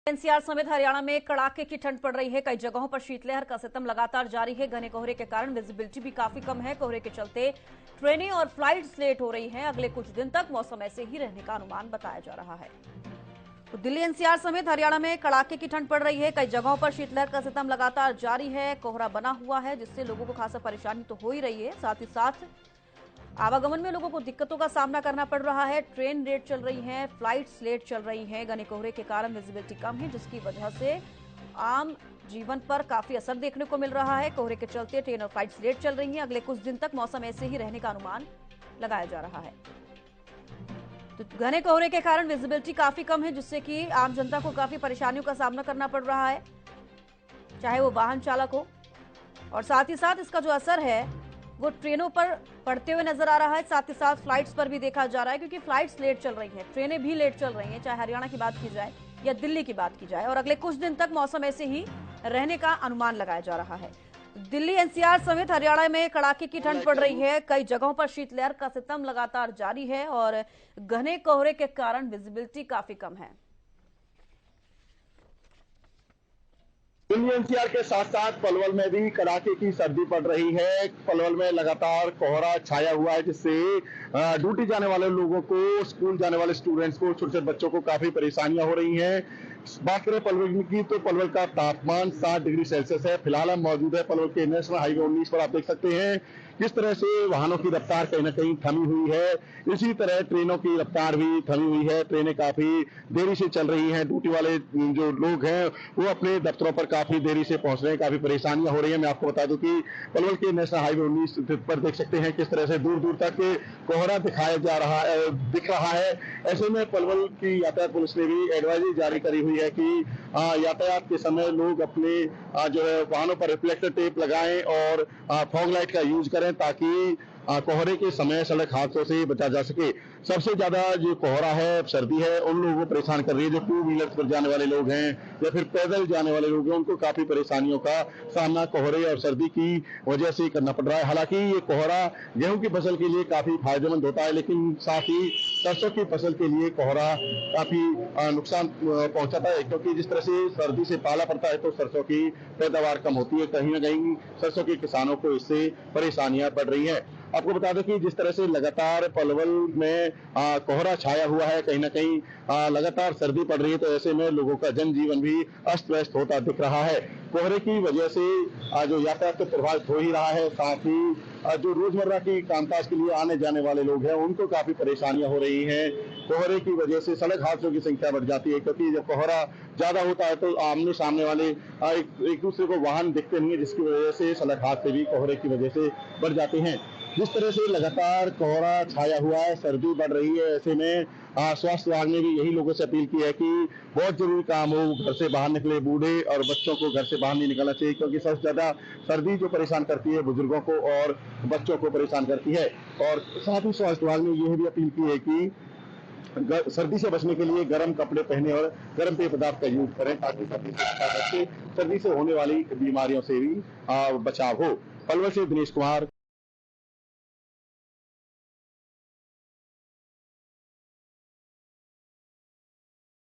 NCR समेत हरियाणा में कड़ाके की ठंड पड़ रही है। कई जगहों पर शीतलहर का सितम लगातार जारी है। घने कोहरे के कारण विजिबिलिटी भी काफी कम है। कोहरे के चलते ट्रेनें और फ्लाइट्स लेट हो रही हैं। अगले कुछ दिन तक मौसम ऐसे ही रहने का अनुमान बताया जा रहा है। तो दिल्ली एनसीआर समेत हरियाणा में कड़ाके की ठंड पड़ रही है। कई जगहों पर शीतलहर का सितम लगातार जारी है। कोहरा बना हुआ है, जिससे लोगों को खासा परेशानी तो हो ही रही है। साथ ही साथ आवागमन में लोगों को दिक्कतों का सामना करना पड़ रहा है। ट्रेन लेट चल रही हैं, फ्लाइट्स लेट चल रही हैं। घने कोहरे के कारण विजिबिलिटी कम है, जिसकी वजह से आम जीवन पर काफी असर देखने को मिल रहा है। कोहरे के चलते ट्रेन और फ्लाइट्स लेट चल रही हैं। अगले कुछ दिन तक मौसम ऐसे ही रहने का अनुमान लगाया जा रहा है। तो घने कोहरे के कारण विजिबिलिटी काफी कम है, जिससे कि आम जनता को काफी परेशानियों का सामना करना पड़ रहा है, चाहे वो वाहन चालक हो। और साथ ही साथ इसका जो असर है वो ट्रेनों पर पड़ते हुए नजर आ रहा है। साथ ही साथ फ्लाइट्स पर भी देखा जा रहा है, क्योंकि फ्लाइट्स लेट चल रही हैं, ट्रेनें भी लेट चल रही हैं, चाहे हरियाणा की बात की जाए या दिल्ली की बात की जाए। और अगले कुछ दिन तक मौसम ऐसे ही रहने का अनुमान लगाया जा रहा है। दिल्ली एनसीआर समेत हरियाणा में कड़ाके की ठंड पड़ रही है। कई जगहों पर शीतलहर का सितम लगातार जारी है और घने कोहरे के कारण विजिबिलिटी काफी कम है। दिल्ली एनसीआर के साथ साथ पलवल में भी कड़ाके की सर्दी पड़ रही है। पलवल में लगातार कोहरा छाया हुआ है, जिससे ड्यूटी जाने वाले लोगों को, स्कूल जाने वाले स्टूडेंट्स को, छोटे छोटे बच्चों को काफी परेशानियां हो रही हैं। बात करें पलवल की, तो पलवल का तापमान 7 डिग्री सेल्सियस है। फिलहाल हम मौजूद है पलवल के नेशनल हाईवे 19 पर। आप देख सकते हैं किस तरह से वाहनों की रफ्तार कहीं ना कहीं थमी हुई है। इसी तरह ट्रेनों की रफ्तार भी थमी हुई है। ट्रेनें काफी देरी से चल रही हैं। ड्यूटी वाले जो लोग हैं वो अपने दफ्तरों पर काफी देरी से पहुंच रहे हैं। काफी परेशानियां हो रही है। मैं आपको बता दूं कि पलवल के नेशनल हाईवे 19 पर देख सकते हैं किस तरह से दूर दूर तक कोहरा दिख रहा है। ऐसे में पलवल की यातायात पुलिस ने भी एडवाइजरी जारी करी हुई है कि यातायात के समय लोग अपने जो है वाहनों पर रिफ्लेक्टर टेप लगाएं और फॉग लाइट का यूज करें, ताकि कोहरे के समय सड़क हादसों से बचा जा सके। सबसे ज्यादा जो कोहरा है, सर्दी है, उन लोगों को परेशान कर रही है जो 2 व्हीलर्स पर जाने वाले लोग हैं या फिर पैदल जाने वाले लोग हैं। उनको काफी परेशानियों का सामना कोहरे और सर्दी की वजह से करना पड़ रहा है। हालांकि ये कोहरा गेहूं की फसल के लिए काफी फायदेमंद होता है, लेकिन साथ ही सरसों की फसल के लिए कोहरा काफी नुकसान पहुंचाता है, क्योंकि जिस तरह से सर्दी से पाला पड़ता है तो सरसों की पैदावार कम होती है। कहीं ना कहीं सरसों के किसानों को इससे परेशानियां बढ़ रही है। आपको बता दें कि जिस तरह से लगातार पलवल में कोहरा छाया हुआ है, कहीं ना कहीं लगातार सर्दी पड़ रही है, तो ऐसे में लोगों का जनजीवन भी अस्त व्यस्त होता दिख रहा है। कोहरे की वजह से जो यातायात तो प्रभावित हो ही रहा है, साथ ही जो रोजमर्रा की कामकाज के लिए आने जाने वाले लोग हैं उनको काफी परेशानियां हो रही हैं। कोहरे की वजह से सड़क हादसों की संख्या बढ़ जाती है, क्योंकि जब कोहरा ज्यादा होता है तो आमने सामने वाले एक दूसरे को वाहन दिखते नहीं है, जिसकी वजह से सड़क हादसे भी कोहरे की वजह से बढ़ जाते हैं। जिस तरह से लगातार कोहरा छाया हुआ है, सर्दी बढ़ रही है, ऐसे में स्वास्थ्य विभाग ने भी यही लोगों से अपील की है कि बहुत जरूरी काम हो घर से बाहर निकले। बूढ़े और बच्चों को घर से बाहर नहीं निकलना चाहिए, क्योंकि सबसे ज्यादा सर्दी जो परेशान करती है बुजुर्गों को और बच्चों को परेशान करती है। और साथ ही स्वास्थ्य विभाग ने यह भी अपील की है कि सर्दी से बचने के लिए गर्म कपड़े पहने और गर्म पेय पदार्थ का यूज करें, ताकि सर्दी से होने वाली बीमारियों से भी बचाव हो। पलवल से दिनेश कुमार।